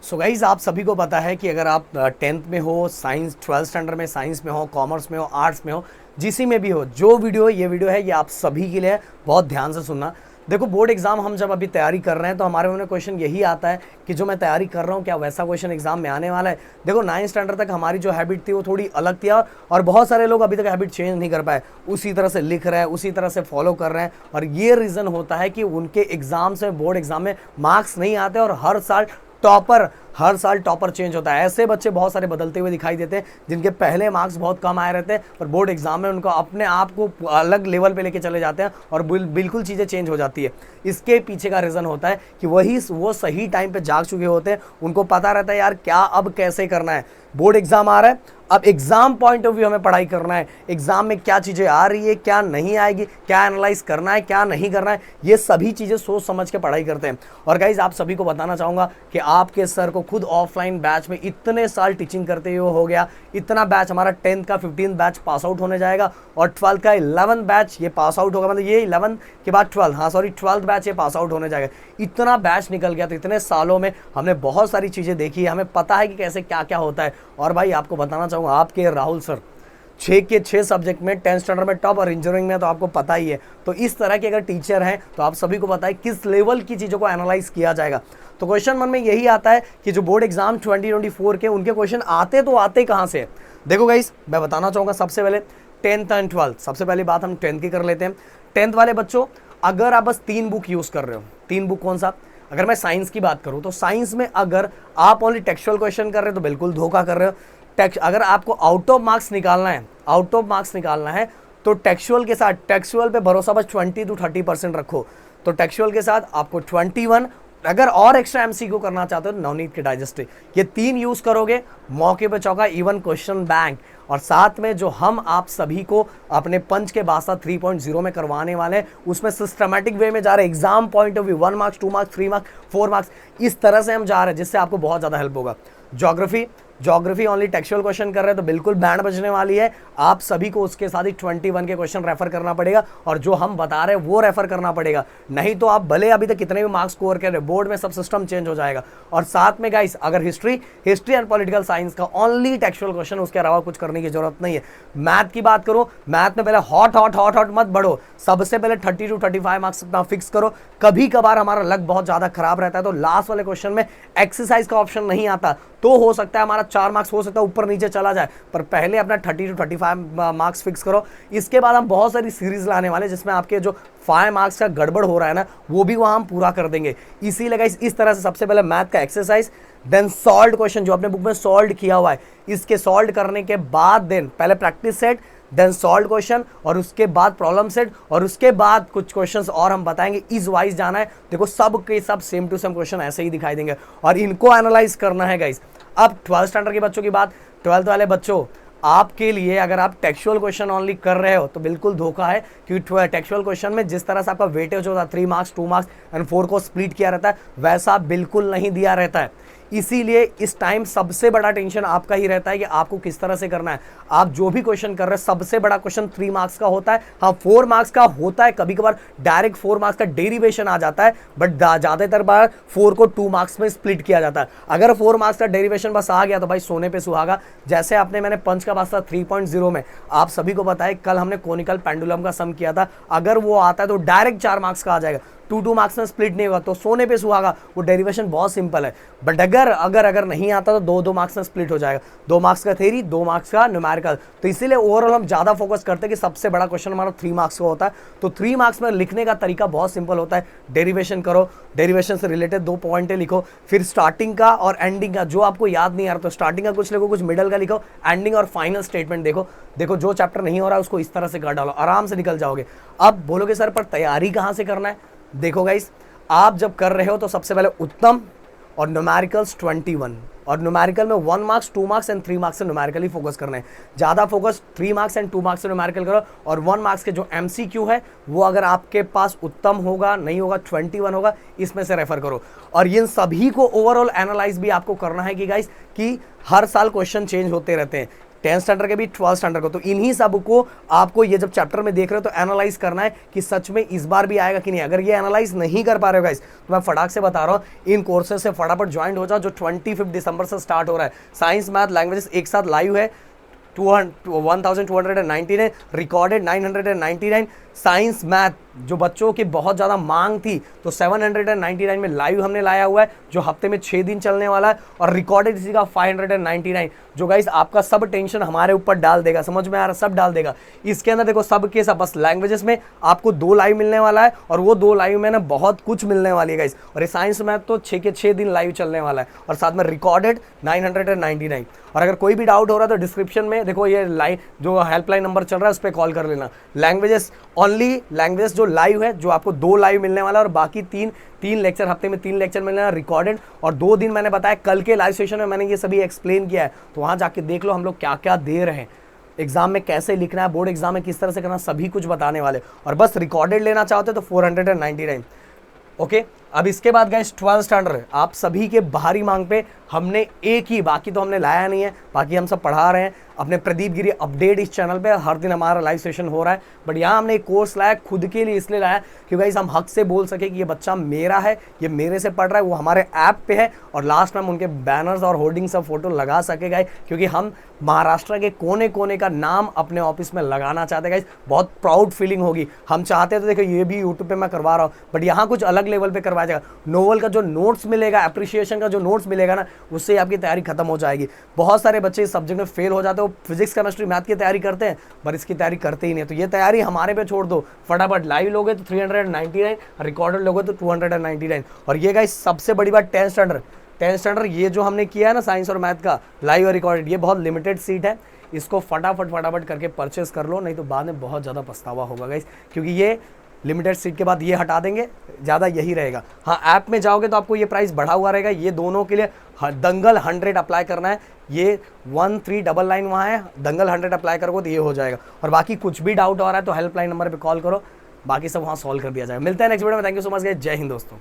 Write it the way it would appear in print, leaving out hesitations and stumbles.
So guys आप सभी को पता है कि अगर आप 10th में हो, साइंस 12th स्टैंडर्ड में साइंस में हो, कॉमर्स में हो, आर्ट्स में हो, जिसी में भी हो, जो वीडियो ये वीडियो है ये आप सभी के लिए है। बहुत ध्यान से सुनना। देखो बोर्ड एग्जाम हम जब अभी तैयारी कर रहे हैं तो हमारे मन में क्वेश्चन यही आता है कि जो मैं तैयारी कर रहा हूँ क्या वैसा क्वेश्चन एग्जाम में आने वाला है। देखो 9th स्टैंडर्ड तक हमारी जो हैबिट थी वो थोड़ी अलग थी और बहुत सारे लोग अभी तक हैबिट चेंज नहीं कर पाए, उसी तरह से लिख रहे हैं, उसी तरह से फॉलो कर रहे हैं। और ये रीज़न होता है कि उनके एग्जाम्स में, बोर्ड एग्जाम में मार्क्स नहीं आते और हर साल टॉपर चेंज होता है। ऐसे बच्चे बहुत सारे बदलते हुए दिखाई देते हैं जिनके पहले मार्क्स बहुत कम आए रहते हैं और बोर्ड एग्जाम में उनको अपने आप को अलग लेवल पे लेके चले जाते हैं और बिल्कुल चीज़ें चेंज हो जाती है। इसके पीछे का रीज़न होता है कि वो सही टाइम पे जाग चुके होते हैं, उनको पता रहता है यार क्या अब कैसे करना है। बोर्ड एग्जाम आ रहा है, अब एग्जाम पॉइंट ऑफ व्यू हमें पढ़ाई करना है, एग्जाम में क्या चीज़ें आ रही है, क्या नहीं आएगी, क्या एनालाइज करना है, क्या नहीं करना है, ये सभी चीज़ें सोच समझ के पढ़ाई करते हैं। और गाइज आप सभी को बताना चाहूँगा कि आपके सर को खुद ऑफलाइन बैच में इतने साल टीचिंग करते हुए हो गया, इतना बैच हमारा 10th का 15th बैच पास आउट होने जाएगा और 12th का 11th बैच ये पास आउट होगा, मतलब ये 11th के बाद 12th बैच ये पास आउट होने जाएगा। इतना बैच निकल गया, तो इतने सालों में हमने बहुत सारी चीज़ें देखी है, हमें पता है कि कैसे क्या क्या होता है। और भाई आपको बताना चाहूँगा, आपके राहुल सर 6 के 6 सब्जेक्ट में 10th स्टैंडर्ड में टॉप और इंजीनियरिंग में तो आपको पता ही है। तो इस तरह के अगर टीचर हैं तो आप सभी को पता है किस लेवल की चीज़ों को एनालाइज किया जाएगा। तो क्वेश्चन मन में यही आता है कि जो बोर्ड एग्जाम 2024 के उनके क्वेश्चन आते कहाँ से। देखो गाइस मैं बताना चाहूँगा सबसे पहले 10th एंड 12th। सबसे पहली बात हम 10th की कर लेते हैं। 10th वाले बच्चों, अगर आप बस 3 बुक यूज़ कर रहे हो, 3 बुक कौन सा? अगर मैं साइंस की बात करूँ तो साइंस में अगर आप ओनली टेक्सचुअल क्वेश्चन कर रहे हो तो बिल्कुल धोखा कर रहे हो। अगर आपको आउट ऑफ मार्क्स निकालना है तो टेक्सचुअल के साथ, टेक्सचुअल पे भरोसा बस 20 to 30% रखो। तो टेक्सचुअल के साथ आपको 21, अगर और एक्स्ट्रा एमसीक्यू करना चाहते हो नवनीत के डाइजेस्टिव, ये 3 यूज करोगे, मौके पे चौका, इवन क्वेश्चन बैंक। और साथ में जो हम आप सभी को अपने पंच के बादशाह 3.0 में करवाने वाले हैं उसमें सिस्टमैटिक वे में जा रहे हैं। Exam point of view 1 marks, 2 marks, 3 marks, 4 marks, इस तरह से हम जा रहे हैं जिससे आपको बहुत ज़्यादा हेल्प होगा। ज्योग्राफी ओनली टेक्सचुअल क्वेश्चन कर रहे हैं तो बिल्कुल बैंड बजने वाली है। आप सभी को उसके साथ ही 21 के क्वेश्चन रेफर करना पड़ेगा और जो हम बता रहे हैं वो रेफर करना पड़ेगा, नहीं तो आप भले अभी तक कितने भी मार्क्स स्कोर कर रहे हैं, बोर्ड में सब सिस्टम चेंज हो जाएगा। और साथ में गाइस अगर हिस्ट्री एंड पॉलिटिकल साइंस का ओनली टेक्सचुअल क्वेश्चन, उसके अलावा कुछ करने की जरूरत नहीं है। मैथ की बात करो, मैथ में पहले हॉट मत बढ़ो, सबसे पहले 30 to 35 मार्क्स अपना फिक्स करो। कभी कभार हमारा लक बहुत ज्यादा खराब रहता है तो लास्ट वाले क्वेश्चन में एक्सरसाइज का ऑप्शन नहीं आता, तो हो सकता है हमारा 4 मार्क्स हो सकता है ऊपर नीचे चला जाए, पर पहले अपना 30 to 35 मार्क्स फिक्स करो। इसके बाद हम बहुत सारी सीरीज लाने वाले जिसमें आपके जो 5 मार्क्स का गड़बड़ हो रहा है ना वो भी वहां हम पूरा कर देंगे। इसीलिए इस तरह से सबसे पहले मैथ का एक्सरसाइज, देन सॉल्व क्वेश्चन जो अपने बुक में सॉल्व किया हुआ है, इसके सॉल्व करने के बाद देन पहले practice set, then solve question और उसके बाद प्रॉब्लम सेट और उसके बाद कुछ क्वेश्चंस और हम बताएंगे इस वाइज जाना है। देखो सब के सब सेम टू सेम क्वेश्चन ऐसे ही दिखाई देंगे और इनको एनालाइज करना है गाइस। अब 12th स्टैंडर्ड के बच्चों की बात, 12th वाले बच्चों आपके लिए अगर आप टेक्सचुअल क्वेश्चन ओनली कर रहे हो तो बिल्कुल धोखा है, क्योंकि टेक्सचुअल क्वेश्चन में जिस तरह से आपका वेटेज होता है 3 मार्क्स, 2 मार्क्स एंड 4 को स्प्लिट किया रहता है वैसा बिल्कुल नहीं दिया रहता है। इसीलिए इस टाइम सबसे बड़ा टेंशन आपका ही रहता है कि आपको किस तरह से करना है। आप जो भी क्वेश्चन कर रहे हैं सबसे बड़ा क्वेश्चन 3 मार्क्स का होता है, हाँ 4 मार्क्स का होता है, कभी कभार डायरेक्ट 4 मार्क्स का डेरिवेशन आ जाता है, बट ज़्यादातर बार 4 को 2 मार्क्स में स्प्लिट किया जाता है। अगर 4 मार्क्स का डेरिवेशन बस आ गया तो भाई सोने पे सुहागा। जैसे मैंने पंच का बादशाह 3.0 में आप सभी को बताया, कल हमने कोनिकल पेंडुलम का सम किया था, अगर वो आता है तो डायरेक्ट 4 मार्क्स का आ जाएगा, 2 मार्क्स में स्प्लिट नहीं होगा तो सोने पे सुहागा। वो डेरिवेशन बहुत सिंपल है, बट अगर नहीं आता तो 2 मार्क्स में स्प्लिट हो जाएगा, 2 मार्क्स का थ्योरी, 2 मार्क्स का न्यूमेरिकल। तो इसीलिए ओवरऑल हम ज्यादा फोकस करते हैं कि सबसे बड़ा क्वेश्चन हमारा 3 मार्क्स का होता है। तो 3 मार्क्स में लिखने का तरीका बहुत सिंपल होता है, डेरिवेशन करो, डेरिवेशन से रिलेटेड 2 पॉइंटें लिखो, फिर स्टार्टिंग का और एंडिंग का, जो आपको याद नहीं आ रहा तो स्टार्टिंग का कुछ लिखो, कुछ मिडल का लिखो, एंडिंग और फाइनल स्टेटमेंट देखो जो चैप्टर नहीं हो रहा है उसको इस तरह से कर डालो, आराम से निकल जाओगे। अब बोलोगे सर पर तैयारी कहाँ से करना है? देखो गाइस, आप जब कर रहे हो तो सबसे पहले उत्तम और न्यूमेरिकल्स 21, और न्यूमेरिकल में 1 मार्क्स, 2 मार्क्स एंड 3 मार्क्स से न्यूमेरिकल ही फोकस करना है। ज़्यादा फोकस 3 मार्क्स एंड 2 मार्क्स से न्यूमेरिकल करो और 1 मार्क्स के जो एमसीक्यू है वो अगर आपके पास उत्तम होगा, नहीं होगा 21 होगा, इसमें से रेफर करो। और इन सभी को ओवरऑल एनालाइज भी आपको करना है कि गाइस कि हर साल क्वेश्चन चेंज होते रहते हैं, 10th स्टैंडर्ड के भी 12th स्टैंडर्ड को। तो इन्हीं सब को आपको ये जब चैप्टर में देख रहे हो तो एनालाइज करना है कि सच में इस बार भी आएगा कि नहीं। अगर ये एनालाइज नहीं कर पा रहे हो गाइस तो मैं फटाक से बता रहा हूँ इन कोर्सेज से फटाफट ज्वाइन हो जाओ जो 25 दिसंबर से स्टार्ट हो रहा है। साइंस मैथ लैंग्वेजेस एक साथ लाइव है, 1299 रिकॉर्डेड 999। साइंस मैथ जो बच्चों की बहुत ज़्यादा मांग थी तो 799 में लाइव हमने लाया हुआ है जो हफ्ते में 6 दिन चलने वाला है, और रिकॉर्डेड इसी का 599 जो गाइस आपका सब टेंशन हमारे ऊपर डाल देगा। समझ में आ रहा, सब डाल देगा। इसके अंदर देखो सब के सब बस लैंग्वेजेस में आपको 2 लाइव मिलने वाला है, और वो 2 लाइव में ना बहुत कुछ मिलने वाली है गाइस। और ये साइंस मैथ तो 6 के 6 दिन लाइव चलने वाला है, और साथ में रिकॉर्डेड 999। और अगर कोई भी डाउट हो रहा है तो डिस्क्रिप्शन में देखो ये लाइन जो हेल्पलाइन नंबर चल रहा है उस पर कॉल कर लेना। लैंग्वेजेस ओनली लैंग्वेज जो लाइव है, जो आपको 2 लाइव मिलने वाला है, और बाकी 3 लेक्चर, हफ्ते में 3 लेक्चर मिलने वाला रिकॉर्डेड। और 2 दिन मैंने बताया कल के लाइव सेशन में मैंने ये सभी एक्सप्लेन किया है, तो वहाँ जाके देख लो हम लोग क्या क्या दे रहे हैं, एग्जाम में कैसे लिखना है, बोर्ड एग्जाम में किस तरह से करना, सभी कुछ बताने वाले। और बस रिकॉर्डेड लेना चाहते हो तो 499। ओके, अब इसके बाद गाइस 12th स्टैंडर्ड आप सभी के बाहरी मांग पे हमने एक ही, बाकी तो हमने लाया नहीं है, बाकी हम सब पढ़ा रहे हैं अपने प्रदीप गिरी अपडेट इस चैनल पे। हर दिन हमारा लाइव सेशन हो रहा है, बट यहाँ हमने एक कोर्स लाया खुद के लिए, इसलिए लाया क्योंकि गाइस हम हक से बोल सके कि ये बच्चा मेरा है, ये मेरे से पढ़ रहा है, वो हमारे ऐप पे है, और लास्ट में हम उनके बैनर्स और होर्डिंग सब फोटो लगा सकेगा, क्योंकि हम महाराष्ट्र के कोने कोने का नाम अपने ऑफिस में लगाना चाहते हैं। बहुत प्राउड फीलिंग होगी। हम चाहते हैं तो देखो ये भी यूट्यूब पे मैं करवा रहा हूँ, बट यहाँ कुछ अलग लेवल पे करवाया जाएगा। नोवेल का जो नोट्स मिलेगा, एप्रिसिएशन का जो नोट्स मिलेगा ना, उससे आपकी तैयारी खत्म हो जाएगी। बहुत सारे बच्चे इस सब्जेक्ट में फेल हो जाते हैं, वो फिजिक्स केमिस्ट्री मैथ की तैयारी करते हैं पर इसकी तैयारी करते ही नहीं। तो ये तैयारी हमारे पे छोड़ दो, फटाफट लाइव लोगे तो 399, रिकॉर्डेड लोगे तो 299। और ये गाइस सबसे बड़ी बात 10th स्टैंडर्ड ये जो हमने किया है ना साइंस और मैथ का लाइव और रिकॉर्डेड, ये बहुत लिमिटेड सीट है, इसको फटाफट करके परचेस कर लो, नहीं तो बाद में बहुत ज़्यादा पछतावा होगा गाइस, क्योंकि ये लिमिटेड सीट के बाद ये हटा देंगे, ज़्यादा यही रहेगा। हाँ, ऐप में जाओगे तो आपको ये प्राइस बढ़ा हुआ रहेगा। ये दोनों के लिए दंगल 100 अप्लाई करना है, ये 1399 वहाँ है, दंगल 100 अप्लाई करोगे तो ये हो जाएगा। और बाकी कुछ भी डाउट हो रहा है तो हेल्पलाइन नंबर पे कॉल करो, बाकी सब वहाँ सॉल्व कर दिया जाएगा। मिलते हैं नेक्स्ट वीडियो में। Thank you so much guys, जय हिंद दोस्तों।